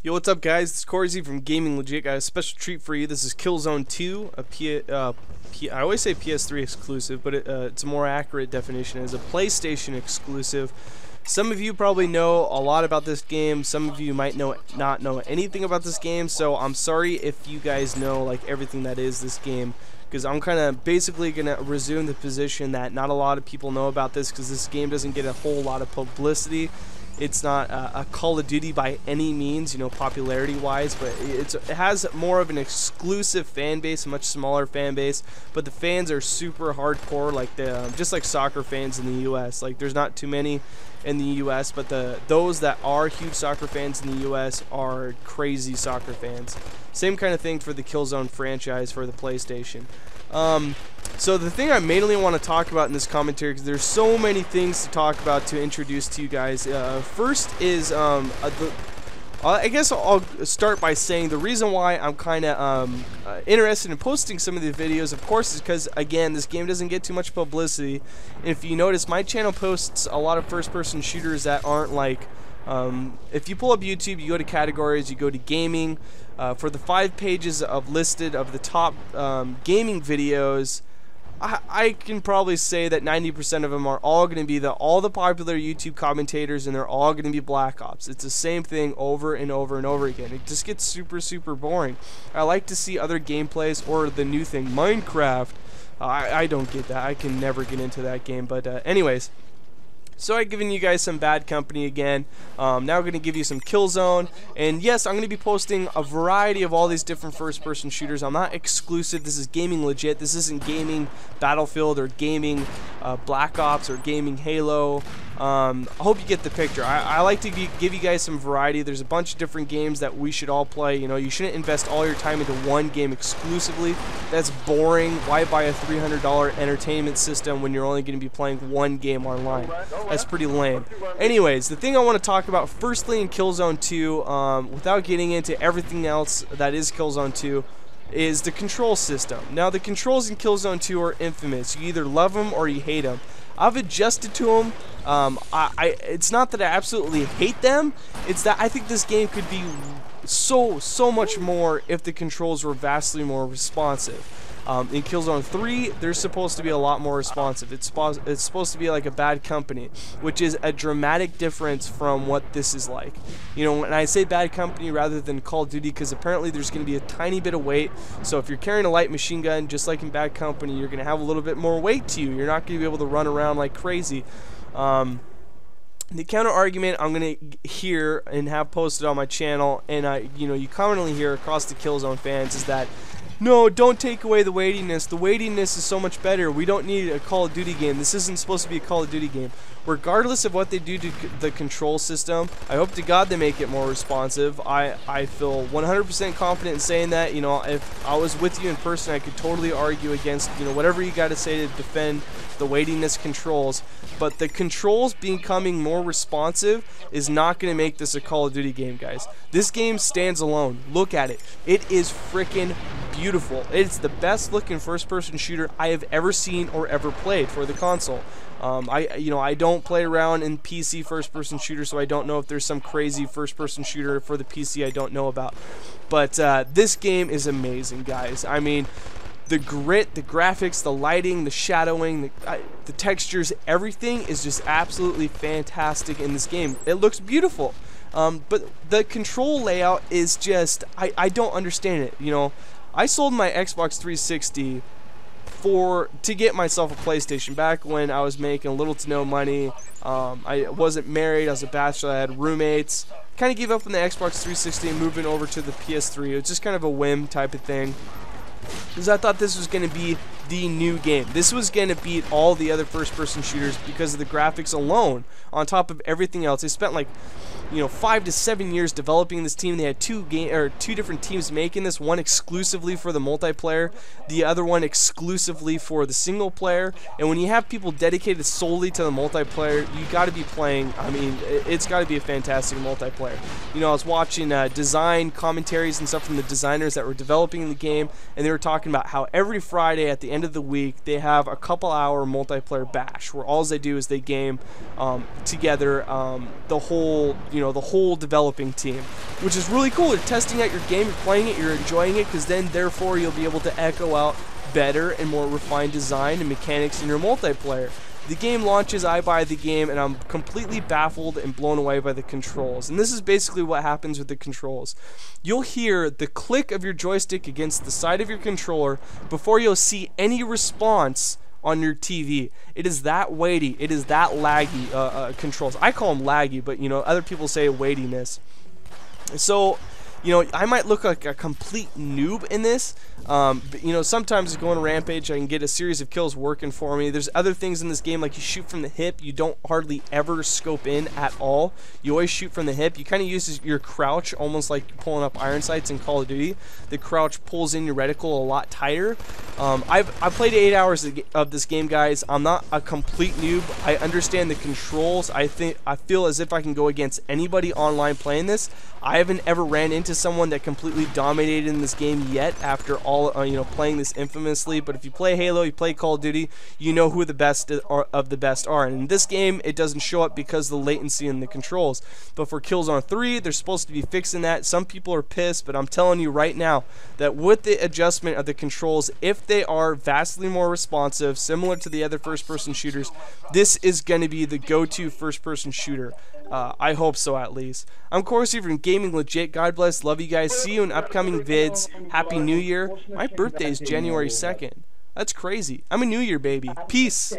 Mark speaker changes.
Speaker 1: Yo, what's up, guys? It's Corey Z from Gaming Legit. Got a special treat for you. This is Killzone 2, I always say PS3 exclusive, but it's a more accurate definition. It's a PlayStation exclusive. Some of you probably know a lot about this game. Some of you might not know anything about this game. So I'm sorry if you guys know like everything that is this game, because I'm kind of basically gonna resume the position that not a lot of people know about this, because this game doesn't get a whole lot of publicity. It's not a Call of Duty by any means, you know, popularity-wise, but it has more of an exclusive fan base, a much smaller fan base. But the fans are super hardcore, like just like soccer fans in the U.S. Like, there's not too many in the U.S., but those that are huge soccer fans in the U.S. are crazy soccer fans. Same kind of thing for the Killzone franchise for the PlayStation. So the thing I mainly want to talk about in this commentary, because there's so many things to talk about to introduce to you guys. First is I guess I'll start by saying the reason why I'm kind of interested in posting some of the videos, of course, is because, again, this game doesn't get too much publicity. And if you notice, my channel posts a lot of first-person shooters that aren't like, if you pull up YouTube, you go to categories, you go to gaming. For the 5 pages listed of the top gaming videos, I can probably say that 90% of them are all going to be all the popular YouTube commentators, and they're all going to be Black Ops. It's the same thing over and over and over again. It just gets super boring. I like to see other gameplays, or the new thing, Minecraft. I don't get that. I can never get into that game. But anyways. So I've given you guys some Bad Company again. Now we're going to give you some Killzone. And yes, I'm going to be posting a variety of all these different first-person shooters. I'm not exclusive. This is Gaming Legit. This isn't gaming Battlefield or gaming Black Ops or gaming Halo. I hope you get the picture. I like to give you guys some variety. There's a bunch of different games that we should all play. You know, you shouldn't invest all your time into one game exclusively. That's boring. Why buy a $300 entertainment system when you're only going to be playing one game online? That's pretty lame. Anyways, the thing I want to talk about firstly in Killzone 2, without getting into everything else that is Killzone 2, is the control system. Now, the controls in Killzone 2 are infamous. You either love them or you hate them. I've adjusted to them. It's not that I absolutely hate them. It's that I think this game could be so much more if the controls were vastly more responsive. In Killzone 3, they're supposed to be a lot more responsive. It's supposed to be like a Bad Company, which is a dramatic difference from what this is like. You know, when I say Bad Company rather than Call of Duty, because apparently there's going to be a tiny bit of weight. So if you're carrying a light machine gun, just like in Bad Company, you're going to have a little bit more weight to you. You're not going to be able to run around like crazy. The counter argument I'm going to hear and have posted on my channel, and you commonly hear across the Killzone fans, is that no, don't take away the weightiness. The weightiness is so much better. We don't need a Call of Duty game. This isn't supposed to be a Call of Duty game. Regardless of what they do to the control system, I hope to God they make it more responsive. I feel 100% confident in saying that. You know, if I was with you in person, I could totally argue against, you know, whatever you got to say to defend the weightiness controls. But the controls becoming more responsive is not going to make this a Call of Duty game, guys. This game stands alone. Look at it. It is freaking beautiful. It's the best looking first-person shooter I have ever seen or ever played for the console. I don't play around in PC first-person shooter, so I don't know if there's some crazy first-person shooter for the PC I don't know about. But this game is amazing, guys. I mean, the grit, the graphics, the lighting, the shadowing, the textures, everything is just absolutely fantastic in this game. It looks beautiful. But the control layout is just, I don't understand it. You know, I sold my Xbox 360 to get myself a PlayStation back when I was making little to no money. I wasn't married, I was a bachelor, I had roommates. Kind of gave up on the Xbox 360 and moving over to the PS3. It was just kind of a whim type of thing, because I thought this was going to be the new game. This was going to beat all the other first-person shooters because of the graphics alone, on top of everything else. They spent like, 5 to 7 years developing this team. They had two different teams making this, one exclusively for the multiplayer, the other one exclusively for the single player. And when you have people dedicated solely to the multiplayer, you got to be playing, I mean, it's got to be a fantastic multiplayer. You know, I was watching design commentaries and stuff from the designers that were developing the game, and they were talking about how every Friday at the end end of the week, they have a couple-hour multiplayer bash where all they do is they game together, the whole developing team, which is really cool. You're testing out your game, you're playing it, you're enjoying it, because then therefore you'll be able to echo out better and more refined design and mechanics in your multiplayer. The game launches, I buy the game, and I'm completely baffled and blown away by the controls. And this is basically what happens with the controls. You'll hear the click of your joystick against the side of your controller before you'll see any response on your TV. It is that weighty, it is that laggy controls. I call them laggy, but other people say weightiness. So, I might look like a complete noob in this, but, sometimes going on Rampage, I can get a series of kills working for me. There's other things in this game, like you shoot from the hip. You don't hardly ever scope in at all. You always shoot from the hip. You kind of use your crouch, almost like pulling up iron sights in Call of Duty. The crouch pulls in your reticle a lot tighter. I've played 8 hours of this game, guys. I'm not a complete noob. I understand the controls. I feel as if I can go against anybody online playing this. I haven't ever ran into someone that completely dominated in this game yet after all playing this infamously. But if you play Halo, you play Call of Duty, you know who the best of the best are. And in this game, it doesn't show up because of the latency in the controls. But for Killzone 3, they're supposed to be fixing that. Some people are pissed, but I'm telling you right now that with the adjustment of the controls, if they are vastly more responsive, similar to the other first-person shooters, this is going to be the go-to first-person shooter. I hope so, at least. I'm Corsi from Gaming Legit. God bless. Love you guys. See you in upcoming vids. Happy New Year. My birthday is January 2nd. That's crazy. I'm a New Year baby. Peace.